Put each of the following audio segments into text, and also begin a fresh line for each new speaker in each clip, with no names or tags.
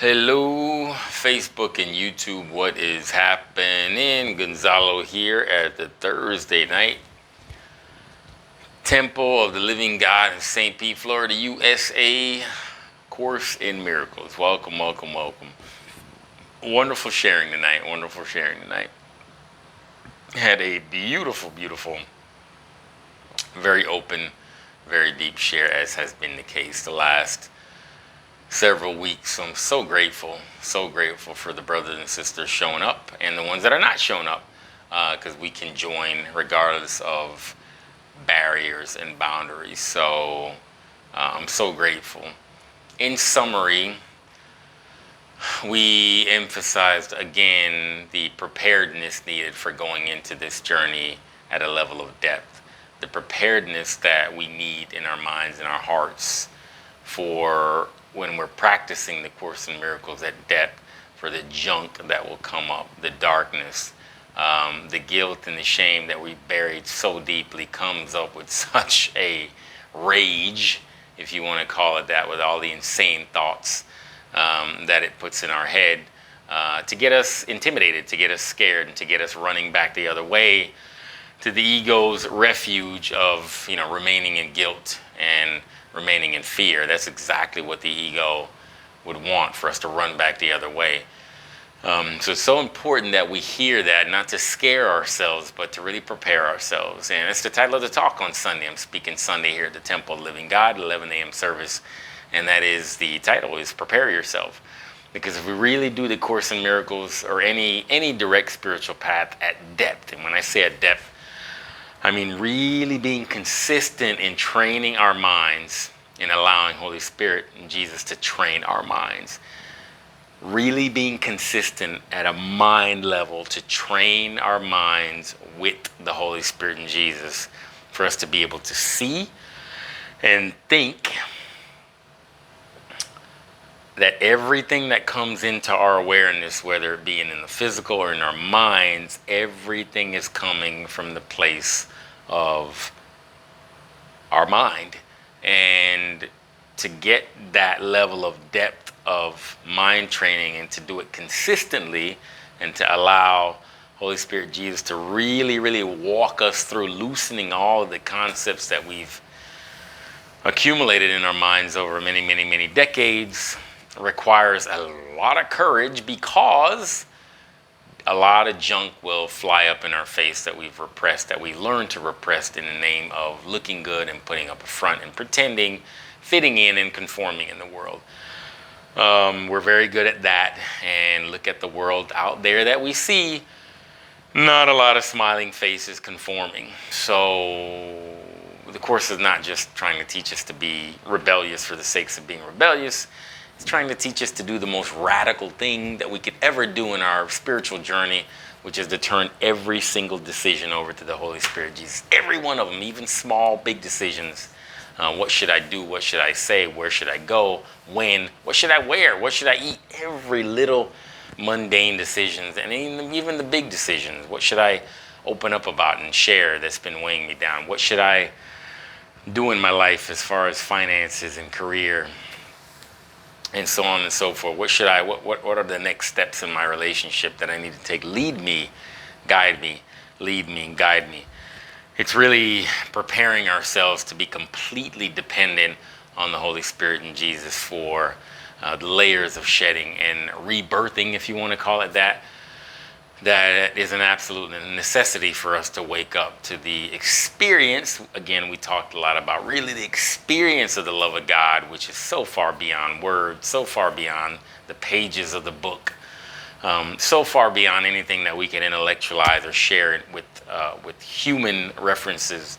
Hello, Facebook and YouTube. What is happening? Gonzalo here at the Thursday night Temple of the Living God in St. Pete, Florida, USA. Course in Miracles. Welcome, welcome, welcome. Wonderful sharing tonight. Wonderful sharing tonight. Had a beautiful, beautiful, very open, very deep share, as has been the case the last several weeks. So I'm so grateful for the brothers and sisters showing up and the ones that are not showing up, because we can join regardless of barriers and boundaries. So I'm so grateful. In summary, we emphasized again the preparedness needed for going into this journey at a level of depth, the preparedness that we need in our minds and our hearts for when we're practicing the Course in Miracles at depth, for the junk that will come up, the darkness, the guilt and the shame that we buried so deeply comes up with such a rage, if you want to call it that, with all the insane thoughts that it puts in our head, to get us intimidated, to get us scared, and to get us running back the other way to the ego's refuge of remaining in guilt and remaining in fear. That's exactly what the ego would want, for us to run back the other way. So it's so important that we hear that, not to scare ourselves, but to really prepare ourselves. And it's the title of the talk on Sunday. I'm speaking Sunday here at the Temple of Living God, 11 a.m. service. And that is, the title is Prepare Yourself. Because if we really do the Course in Miracles, or any direct spiritual path at depth, and when I say at depth, I mean really being consistent in training our minds and allowing Holy Spirit and Jesus to train our minds. Really being consistent at a mind level to train our minds with the Holy Spirit and Jesus, for us to be able to see and think that everything that comes into our awareness, whether it be in the physical or in our minds, everything is coming from the place of our mind. And to get that level of depth of mind training, and to do it consistently, and to allow Holy Spirit Jesus to really, really walk us through loosening all of the concepts that we've accumulated in our minds over many, many, many decades, requires a lot of courage, because a lot of junk will fly up in our face that we've repressed, that we learned to repress in the name of looking good and putting up a front and pretending, fitting in and conforming in the world. We're very good at that, and look at the world out there that we see. Not a lot of smiling faces conforming. So the Course is not just trying to teach us to be rebellious for the sake of being rebellious. It's trying to teach us to do the most radical thing that we could ever do in our spiritual journey, which is to turn every single decision over to the Holy Spirit Jesus. Every one of them, even small, big decisions. What should I do? What should I say? Where should I go? When? What should I wear? What should I eat? Every little mundane decisions, and even the big decisions. What should I open up about and share that's been weighing me down? What should I do in my life as far as finances and career, and so on and so forth? What should I, what are the next steps in my relationship that I need to take? Lead me, guide me, lead me, and guide me. It's really preparing ourselves to be completely dependent on the Holy Spirit and Jesus for the layers of shedding and rebirthing, if you want to call it that. That is an absolute necessity for us to wake up to the experience. Again, we talked a lot about really the experience of the love of God, which is so far beyond words, so far beyond the pages of the book, so far beyond anything that we can intellectualize or share it with human references.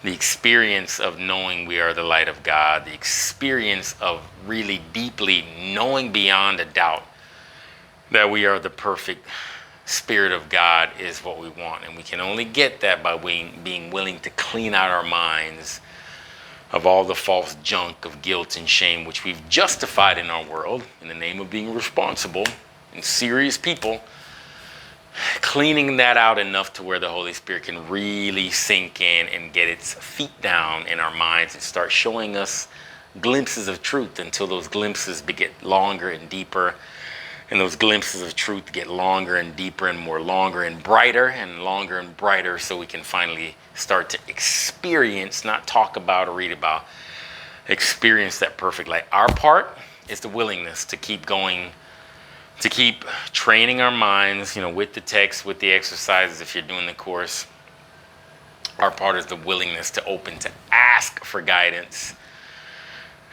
The experience of knowing we are the light of God, the experience of really deeply knowing beyond a doubt that we are the perfect Spirit of God, is what we want. And we can only get that by being willing to clean out our minds of all the false junk of guilt and shame, which we've justified in our world in the name of being responsible and serious people. Cleaning that out enough to where the Holy Spirit can really sink in and get its feet down in our minds and start showing us glimpses of truth until those glimpses get longer and deeper. And those glimpses of truth get longer and deeper and more longer and brighter and longer and brighter, so we can finally start to experience, not talk about or read about, experience that perfect light. Our part is the willingness to keep going, to keep training our minds, with the text, with the exercises, if you're doing the course. Our part is the willingness to open, to ask for guidance.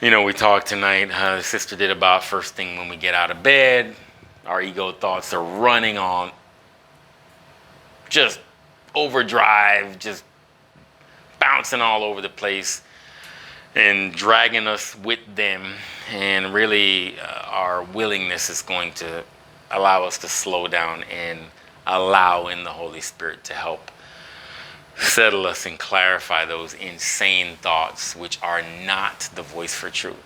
We talked tonight, the sister did, about first thing when we get out of bed, our ego thoughts are running on just overdrive, just bouncing all over the place and dragging us with them. And really, our willingness is going to allow us to slow down and allow in the Holy Spirit to help settle us and clarify those insane thoughts which are not the voice for truth.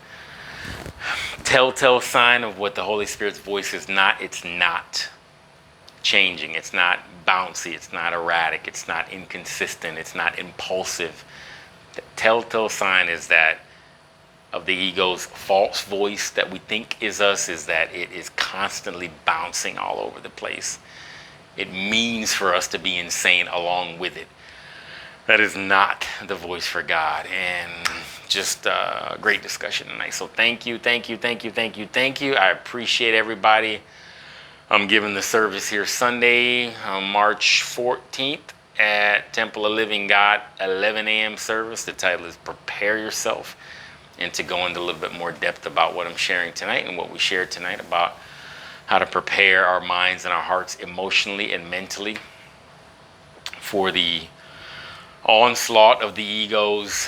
Telltale sign of what the Holy Spirit's voice is not: it's not changing, it's not bouncy, it's not erratic, it's not inconsistent, it's not impulsive. The telltale sign is that of the ego's false voice that we think is us is that it is constantly bouncing all over the place. It means for us to be insane along with it. That is not the voice for God. And just a great discussion tonight. So thank you. I appreciate everybody. I'm giving the service here Sunday, March 14th at Temple of Living God, 11 a.m. service. The title is Prepare Yourself. And to go into a little bit more depth about what I'm sharing tonight and what we shared tonight about how to prepare our minds and our hearts emotionally and mentally for the onslaught of the ego's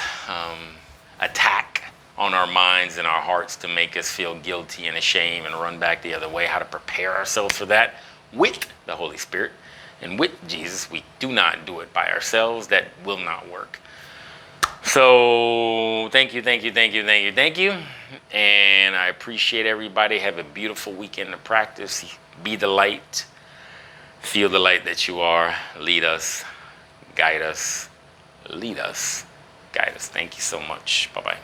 attack on our minds and our hearts to make us feel guilty and ashamed and run back the other way. How to prepare ourselves for that with the Holy Spirit and with Jesus. We do not do it by ourselves. That will not work. So thank you. And I appreciate everybody. Have a beautiful weekend of practice. Be the light. Feel the light that you are. Lead us. Guide us. Lead us. Guide us. Thank you so much. Bye-bye.